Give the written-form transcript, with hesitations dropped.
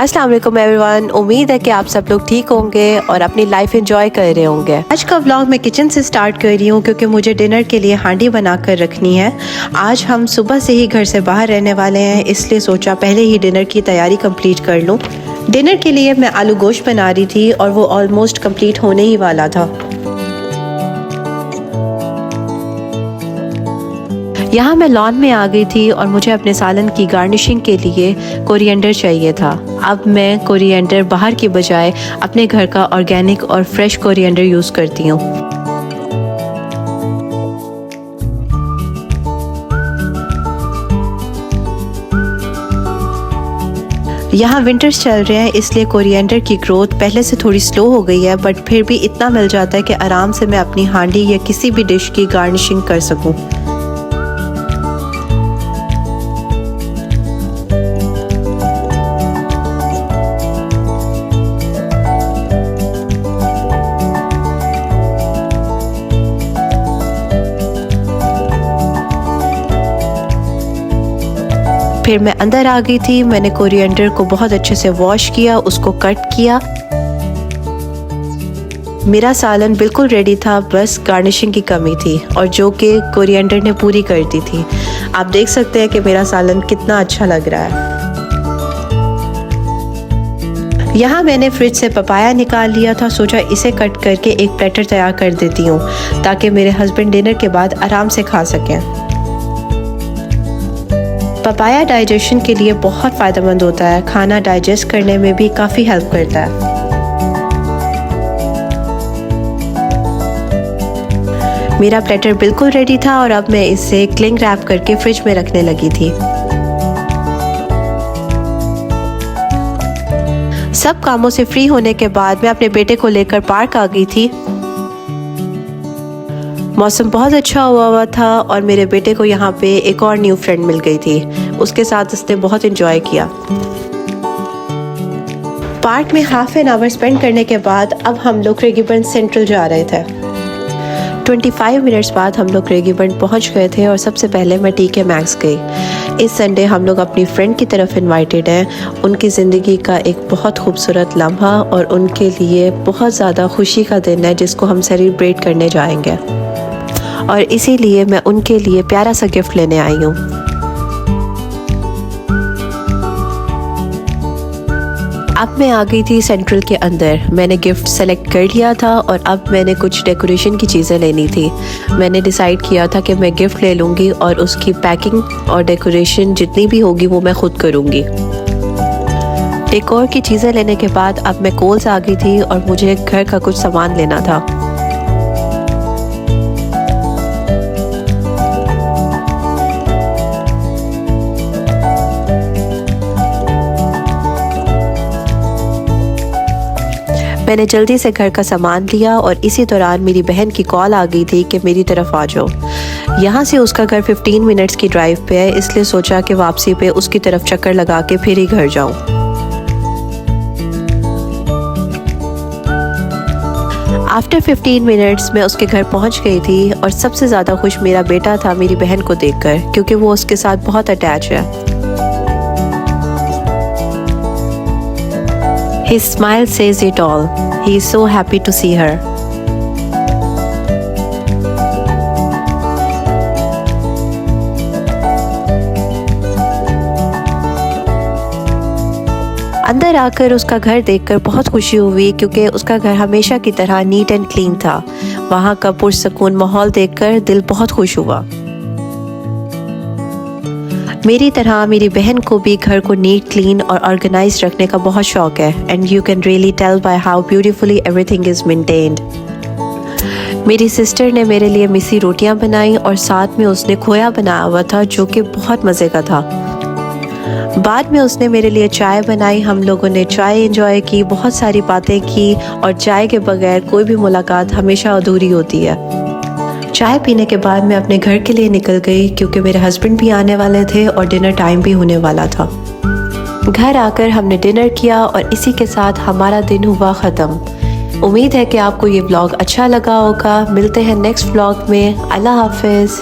अस्सलाम वालेकुम एवरीवन। उम्मीद है कि आप सब लोग ठीक होंगे और अपनी लाइफ एंजॉय कर रहे होंगे। आज का व्लॉग मैं किचन से स्टार्ट कर रही हूँ क्योंकि मुझे डिनर के लिए हांडी बनाकर रखनी है। आज हम सुबह से ही घर से बाहर रहने वाले हैं, इसलिए सोचा पहले ही डिनर की तैयारी कंप्लीट कर लूँ। डिनर के लिए मैं आलू गोश्त बना रही थी और वो ऑलमोस्ट कंप्लीट होने ही वाला था। यहाँ मैं लॉन में आ गई थी और मुझे अपने सालन की गार्निशिंग के लिए कोरिएंडर चाहिए था। अब मैं कोरिएंडर बाहर की बजाय अपने घर का ऑर्गेनिक और फ्रेश कोरिएंडर यूज़ करती हूँ। यहाँ विंटर्स चल रहे हैं, इसलिए कोरिएंडर की ग्रोथ पहले से थोड़ी स्लो हो गई है, बट फिर भी इतना मिल जाता है कि आराम से मैं अपनी हांडी या किसी भी डिश की गार्निशिंग कर सकूँ। फिर मैं अंदर आ गई थी। मैंने कोरिएंडर को बहुत अच्छे से वॉश किया, उसको कट किया। मेरा सालन बिल्कुल रेडी था, बस गार्निशिंग की कमी थी और जो कि कोरिएंडर ने पूरी कर दी थी। आप देख सकते हैं कि मेरा सालन कितना अच्छा लग रहा है। यहाँ मैंने फ्रिज से पपाया निकाल लिया था, सोचा इसे कट करके एक प्लेटर तैयार कर देती हूँ ताकि मेरे हस्बैंड डिनर के बाद आराम से खा सकें। पपाया डाइजेशन के लिए बहुत फ़ायदेमंद होता है, खाना डाइजेस्ट करने में भी काफ़ी हेल्प करता है। मेरा प्लेटर बिल्कुल रेडी था और अब मैं इसे क्लिंग रैप करके फ्रिज में रखने लगी थी। सब कामों से फ्री होने के बाद मैं अपने बेटे को लेकर पार्क आ गई थी। मौसम बहुत अच्छा हुआ था और मेरे बेटे को यहाँ पे एक और न्यू फ्रेंड मिल गई थी, उसके साथ उसने बहुत एंजॉय किया। पार्क में हाफ एन आवर स्पेंड करने के बाद अब हम लोग क्रेगीबर्न सेंट्रल जा रहे थे। 25 मिनट्स बाद हम लोग क्रेगीबर्न पहुँच गए थे और सबसे पहले मैं TK Maxx गई। इस संडे हम लोग अपनी फ्रेंड की तरफ इनवाइटेड हैं। उनकी ज़िंदगी का एक बहुत खूबसूरत लम्हा और उनके लिए बहुत ज़्यादा खुशी का दिन है जिसको हम सेलिब्रेट करने जाएंगे, और इसीलिए मैं उनके लिए प्यारा सा गिफ्ट लेने आई हूँ। अब मैं आ गई थी सेंट्रल के अंदर। मैंने गिफ्ट सेलेक्ट कर लिया था और अब मैंने कुछ डेकोरेशन की चीज़ें लेनी थी। मैंने डिसाइड किया था कि मैं गिफ्ट ले लूँगी और उसकी पैकिंग और डेकोरेशन जितनी भी होगी वो मैं खुद करूँगी। डेकोर की चीज़ें लेने के बाद अब मैं कोल्स आ गई थी और मुझे घर का कुछ सामान लेना था। मैंने जल्दी से घर का सामान लिया और इसी दौरान मेरी बहन की कॉल आ गई थी कि मेरी तरफ आ जाओ। यहाँ से उसका घर 15 मिनट्स की ड्राइव पे है, इसलिए सोचा कि वापसी पे उसकी तरफ चक्कर लगा के फिर ही घर जाऊँ। आफ्टर 15 मिनट्स मैं उसके घर पहुँच गई थी और सबसे ज़्यादा खुश मेरा बेटा था मेरी बहन को देखकर, क्योंकि वो उसके साथ बहुत अटैच है। His smile says it all. He is so happy to see her. अंदर आकर उसका घर देखकर बहुत खुशी हुई, क्योंकि उसका घर हमेशा की तरह नीट एंड क्लीन था। वहाँ का पुरसकून माहौल देखकर दिल बहुत खुश हुआ। मेरी तरह मेरी बहन को भी घर को नीट, क्लीन और ऑर्गेनाइज रखने का बहुत शौक है, and you can really tell by how beautifully everything is maintained. मेरी सिस्टर ने मेरे लिए मिसी रोटियां बनाई और साथ में उसने खोया बनाया हुआ था जो कि बहुत मज़े का था। बाद में उसने मेरे लिए चाय बनाई। हम लोगों ने चाय एंजॉय की, बहुत सारी बातें की, और चाय के बगैर कोई भी मुलाकात हमेशा अधूरी होती है। चाय पीने के बाद मैं अपने घर के लिए निकल गई, क्योंकि मेरे हस्बैंड भी आने वाले थे और डिनर टाइम भी होने वाला था। घर आकर हमने डिनर किया और इसी के साथ हमारा दिन हुआ ख़त्म। उम्मीद है कि आपको ये व्लॉग अच्छा लगा होगा। मिलते हैं नेक्स्ट व्लॉग में। अल्लाह हाफिज़।